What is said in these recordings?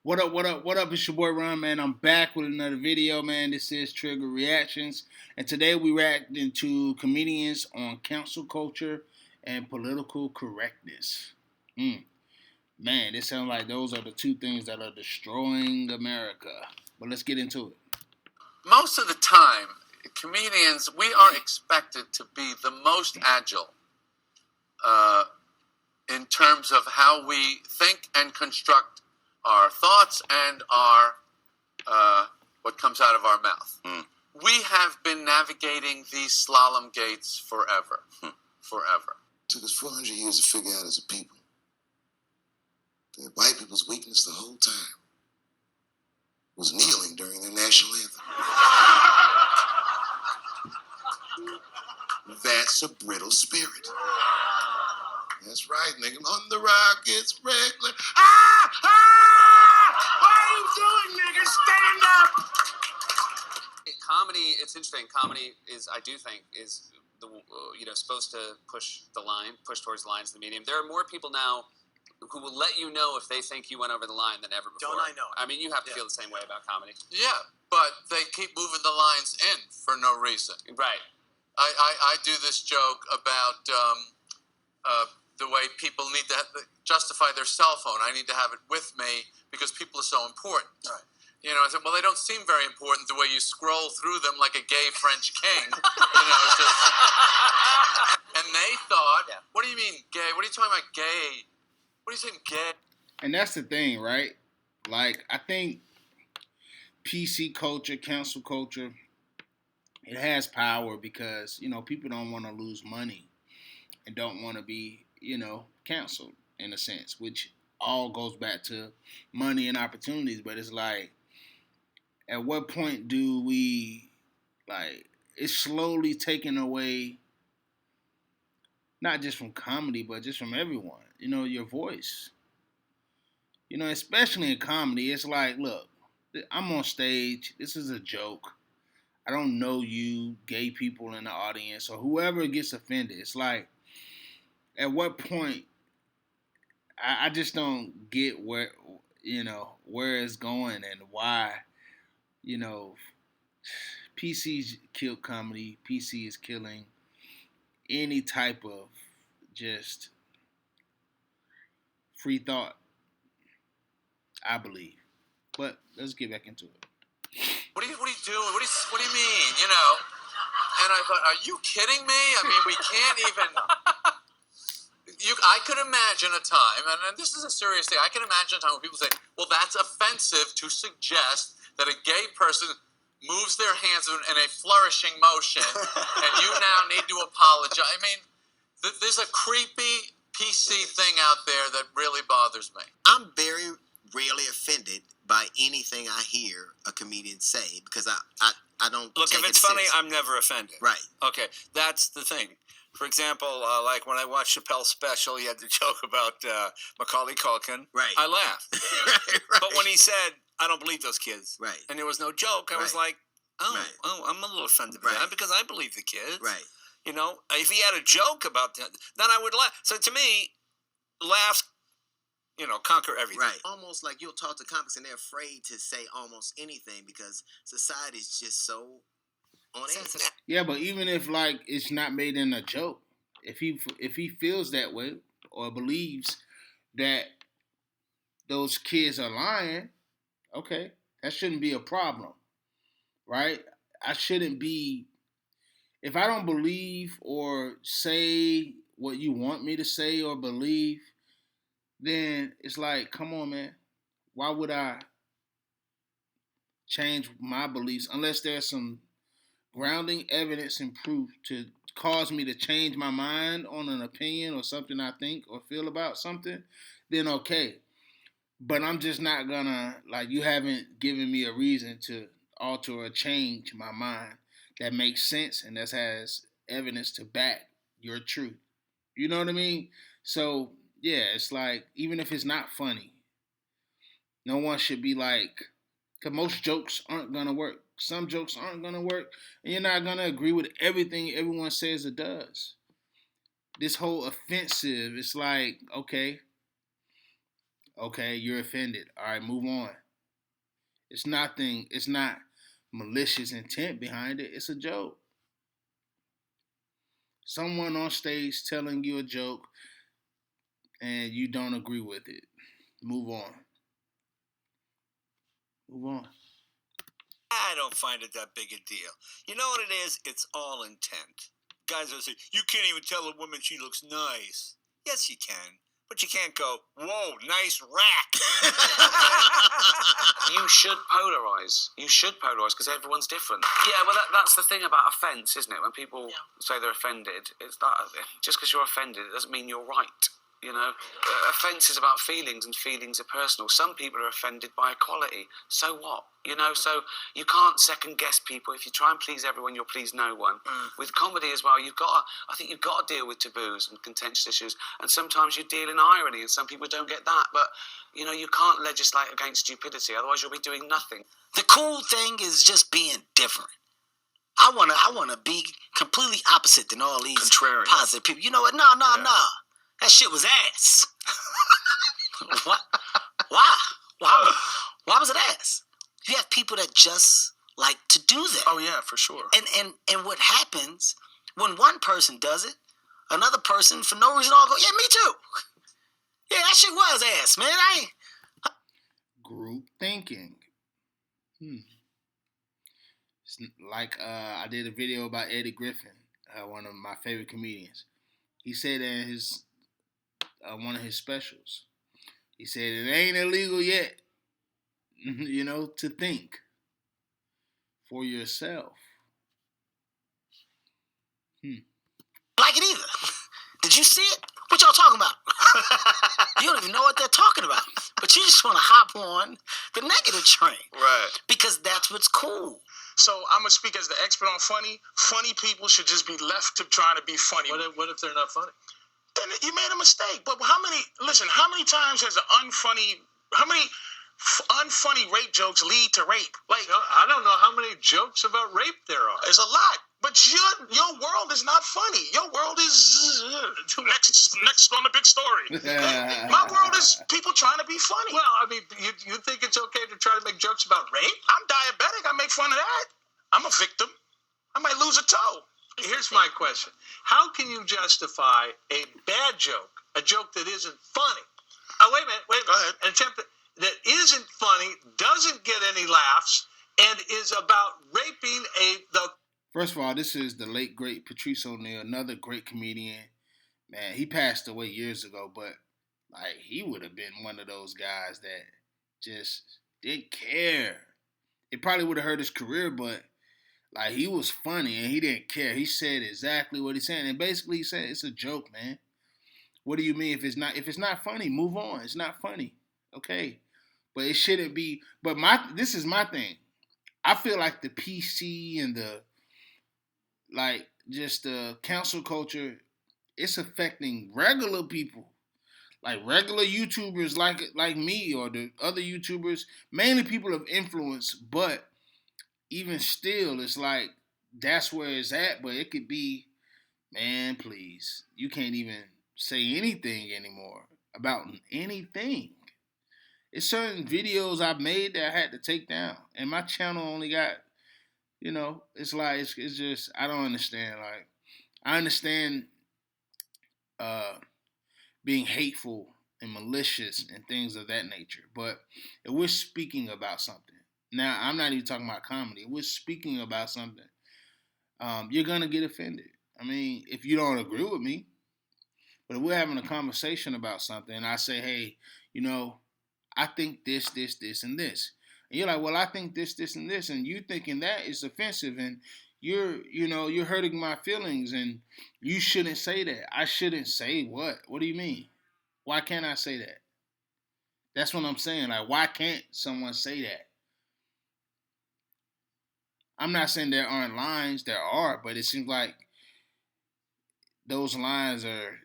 What up, what up, what up? It's your boy Ron, man. I'm back with another video, man. This is Trigger Reactions. And today we reacting to comedians on cancel culture and political correctness. Man, this sounds like those are the two things that are destroying America. But let's get into it. Most of the time, comedians, we are expected to be the most agile in terms of how we think and construct our thoughts and our what comes out of our mouth. We have been navigating these slalom gates forever. Forever. It took us 400 years to figure out as a people that white people's weakness the whole time was kneeling during their national anthem. That's a brittle spirit. That's right, nigga. On the Rockets, regular. What are you doing, nigga? Stand up! Comedy, it's interesting. Comedy is, I do think, is the supposed to push towards the lines of the medium. There are more people now who will let you know if they think you went over the line than ever before. Don't I know it? I mean, you have to feel the same way about comedy. Yeah, but they keep moving the lines in for no reason. Right. I do this joke about the way people need to justify their cell phone. I need to have it with me because people are so important. Right. You know, I said, well, they don't seem very important the way you scroll through them like a gay French king. It's just... And they thought, what do you mean gay? What are you talking about gay? What are you saying gay? And that's the thing, right? Like, I think PC culture, cancel culture, it has power because, people don't want to lose money and don't want to be, canceled in a sense, which all goes back to money and opportunities. But it's like, at what point do we, it's slowly taking away, not just from comedy, but just from everyone, your voice. Especially in comedy, it's like, look, I'm on stage, this is a joke. I don't know you, gay people in the audience, or whoever gets offended. It's like, at what point, I just don't get where it's going and why, PC's killed comedy. PC is killing any type of just free thought, I believe. But let's get back into it. What are you doing? What do you mean? And I thought, are you kidding me? I mean, we can't even. I could imagine a time, and this is a serious thing. I can imagine a time when people say, "Well, that's offensive to suggest that a gay person moves their hands in a flourishing motion, and you now need to apologize." I mean, there's a creepy PC thing out there that really bothers me. I'm very rarely offended by anything I hear a comedian say because I don't look. Take if it's funny, I'm never offended. Right. Okay, that's the thing. For example, like when I watched Chappelle's special, he had the joke about Macaulay Culkin. Right. I laughed. right. But when he said, "I don't believe those kids," right, and there was no joke, I was like, "Oh, I'm a little offended by that because I believe the kids." Right. If he had a joke about that, then I would laugh. So to me, laughs, conquer everything. Right. Almost like you'll talk to comics and they're afraid to say almost anything because society's just so on edge. Yeah, but even if it's not made in a joke, if he feels that way or believes that those kids are lying, okay, that shouldn't be a problem, right? I shouldn't be. If I don't believe or say what you want me to say or believe, then it's like, come on, man. Why would I change my beliefs unless there's some grounding evidence and proof to cause me to change my mind on an opinion or something I think or feel about something, then okay. But I'm just not gonna, you haven't given me a reason to alter or change my mind that makes sense and that has evidence to back your truth. You know what I mean? So, yeah, it's like, even if it's not funny, no one should be because most jokes aren't gonna work. Some jokes aren't going to work, and you're not going to agree with everything everyone says it does. This whole offensive, it's like, okay, Okay, you're offended. All right, move on. It's nothing. It's not malicious intent behind it. It's a joke. Someone on stage telling you a joke and you don't agree with it. Move on. Move on. I don't find it that big a deal. You know what it is? It's all intent. Guys are saying, you can't even tell a woman she looks nice. Yes, you can. But you can't go, whoa, nice rack. You should polarize. You should polarize because everyone's different. Yeah, well, that's the thing about offense, isn't it? When people say they're offended, it's that just because you're offended, it doesn't mean you're right. You know, offense is about feelings, and feelings are personal. Some people are offended by equality. So what? You know, so you can't second guess people. If you try and please everyone, you'll please no one. With comedy as well, I think you've got to deal with taboos and contentious issues. And sometimes you deal in irony, and some people don't get that. But you know, you can't legislate against stupidity. Otherwise, you'll be doing nothing. The cool thing is just being different. I wanna be completely opposite than all these Contrarian. positive people. You know what? No. That shit was ass. What? Why? Why was it ass? You have people that just like to do that. Oh yeah, for sure. And what happens when one person does it, another person for no reason all go, yeah, me too. Yeah, that shit was ass, man. Group thinking. It's like I did a video about Eddie Griffin, one of my favorite comedians. He said in his one of his specials, he said it ain't illegal yet, you know, to think for yourself. Like it either. Did you see it? What y'all talking about? You don't even know what they're talking about. But you just want to hop on the negative train. Right. Because that's what's cool. So I'm going to speak as the expert on funny. Funny people should just be left to trying to be funny. What if they're not funny? Then you made a mistake. But how many times has how many unfunny rape jokes lead to rape? Like, I don't know how many jokes about rape there are. there's a lot. But your world is not funny. Your world is next on the big story. My world is people trying to be funny. Well, I mean, you think it's okay to try to make jokes about rape? I'm diabetic. I make fun of that. I'm a victim. I might lose a toe. Here's my question. How can you justify a bad joke, a joke that isn't funny? Oh, wait a minute. Go ahead. An attempt that isn't funny, doesn't get any laughs, and is about raping the... First of all, this is the late, great Patrice O'Neal, another great comedian. Man, he passed away years ago, but like he would have been one of those guys that just didn't care. It probably would have hurt his career, but like he was funny and he didn't care. He said exactly what he's saying, and basically he said it's a joke, man. What do you mean if it's not funny? Move on. It's not funny, okay? But it shouldn't be. But this is my thing. I feel like the PC and the just the cancel culture, it's affecting regular people, like regular YouTubers like me or the other YouTubers, mainly people of influence. But even still, it's like that's where it's at. But it could be, man, please, you can't even say anything anymore about anything. It's certain videos I've made that I had to take down, and my channel only got, you know, it's like it's just I don't understand. Like I understand being hateful and malicious and things of that nature, but if we're speaking about something, now I'm not even talking about comedy. If we're speaking about something, you're gonna get offended. I mean, if you don't agree with me, but if we're having a conversation about something, and I say, hey, you know, I think this, and this. And you're like, well, I think this, and this, and you thinking that is offensive, and you're hurting my feelings, and you shouldn't say that. I shouldn't say what? What do you mean? Why can't I say that? That's what I'm saying. Like, why can't someone say that? I'm not saying there aren't lines. There are, but it seems like those lines are,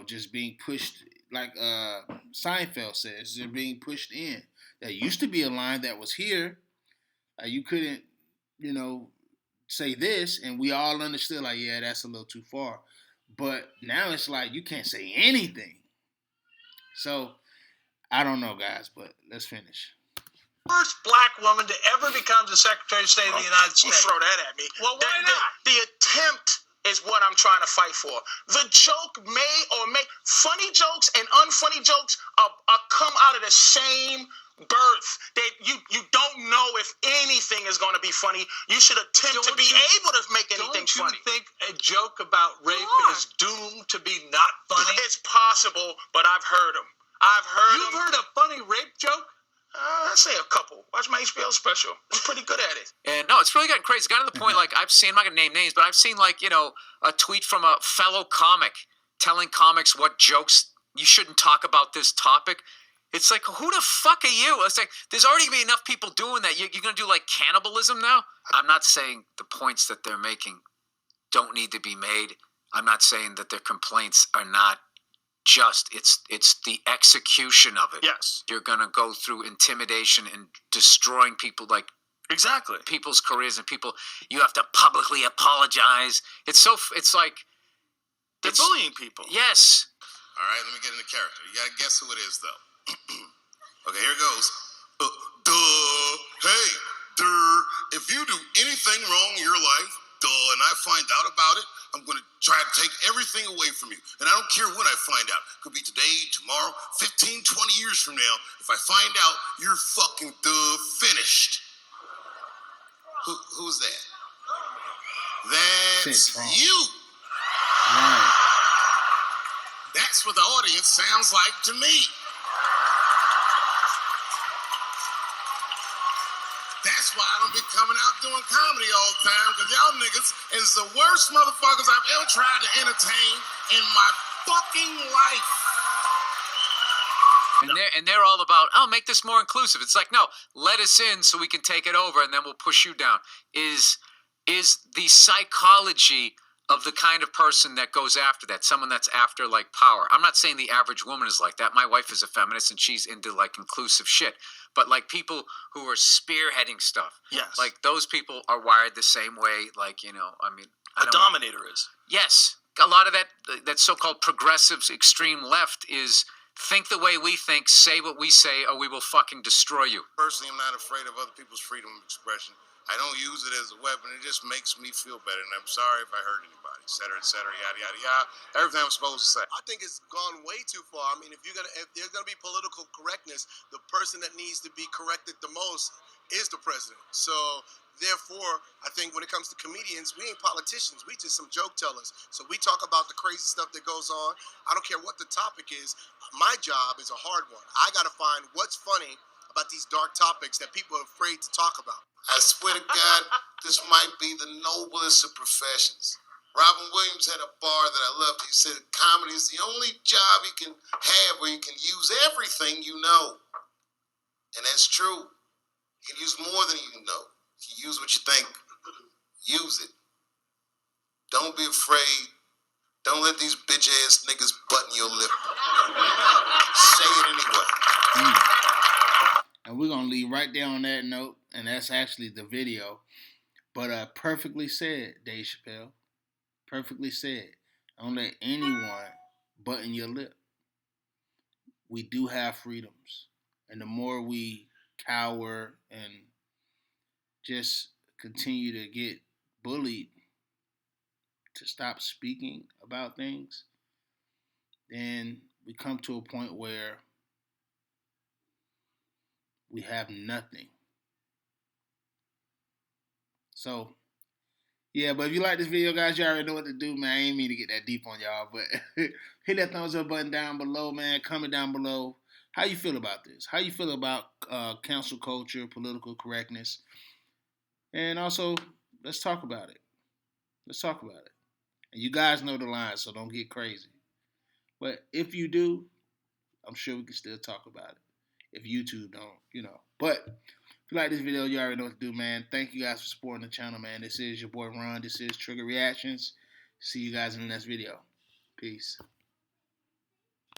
just being pushed. Like Seinfeld says, they're being pushed in. There used to be a line that was here. You couldn't, say this, and we all understood, like, yeah, that's a little too far. But now it's like you can't say anything. So I don't know, guys, but let's finish. First black woman to ever become the Secretary of State of the United States. Throw that at me. Well, why not? The attempt is what I'm trying to fight for. The joke funny jokes and unfunny jokes are come out of the same birth. That you don't know if anything is going to be funny. You should attempt to be able to make anything funny. Don't you think a joke about rape is doomed to be not funny? It's possible, but I've heard them. You've heard a funny rape joke? I say a couple. Watch my HBO special. I'm pretty good at it. And no, it's really gotten crazy. It's gotten to the point, like, I've seen, I'm not going to name names, but I've seen, like, you know, a tweet from a fellow comic telling comics what jokes you shouldn't talk about this topic. It's like, who the fuck are you? It's like, there's already going to be enough people doing that. You're going to do, like, cannibalism now? I'm not saying the points that they're making don't need to be made. I'm not saying that their complaints are not just. It's the execution of it. Yes. You're going to go through intimidation and destroying people, like, exactly, people's careers, and people, you have to publicly apologize. It's like they're bullying people. Yes. All right, let me get into character. You gotta guess who it is, though. Okay, here it goes. Hey, if you do anything wrong in your life, and I find out about it, I'm going to try to take everything away from you. And I don't care when I find out. Could be today, tomorrow, 15, 20 years from now. If I find out, you're fucking finished. Who's that? That's you. Right. That's what the audience sounds like to me. That's why I don't be coming out doing comedy all the time, because y'all niggas is the worst motherfuckers I've ever tried to entertain in my fucking life. And they're all about, make this more inclusive. It's like, no, let us in so we can take it over, and then we'll push you down. Is the psychology of the kind of person that goes after that, someone that's after, like, power. I'm not saying the average woman is like that. My wife is a feminist, and she's into, like, inclusive shit. But, like, people who are spearheading stuff. Yes. Like, those people are wired the same way, like, you know, I mean. A dominator is. Yes. A lot of that so-called progressive extreme left is think the way we think, say what we say, or we will fucking destroy you. Personally, I'm not afraid of other people's freedom of expression. I don't use it as a weapon. It just makes me feel better. And I'm sorry if I hurt anybody, et cetera, yada, yada, yada. Everything I'm supposed to say. I think it's gone way too far. I mean, if there's gonna be political correctness, the person that needs to be corrected the most is the president. So therefore, I think when it comes to comedians, we ain't politicians. We just some joke tellers. So we talk about the crazy stuff that goes on. I don't care what the topic is. My job is a hard one. I gotta find what's funny about these dark topics that people are afraid to talk about. I swear to God, this might be the noblest of professions. Robin Williams had a bar that I loved. He said, comedy is the only job you can have where you can use everything you know. And that's true. You can use more than you know. If you use what you think, use it. Don't be afraid. Don't let these bitch-ass niggas button your lip. Say it anyway. And we're going to leave right there on that note. And that's actually the video. But perfectly said, Dave Chappelle. Perfectly said. Don't let anyone button your lip. We do have freedoms. And the more we cower and just continue to get bullied to stop speaking about things, then we come to a point where we have nothing. So, yeah, but if you like this video, guys, you already know what to do, man. I ain't mean to get that deep on y'all, but hit that thumbs up button down below, man. Comment down below. How you feel about this? How you feel about cancel culture, political correctness? And also, let's talk about it. Let's talk about it. And you guys know the line, so don't get crazy. But if you do, I'm sure we can still talk about it. If YouTube don't, you know. But if you like this video, you already know what to do, man. Thank you guys for supporting the channel, man. This is your boy Ron. This is Trigger Reactions. See you guys in the next video. Peace.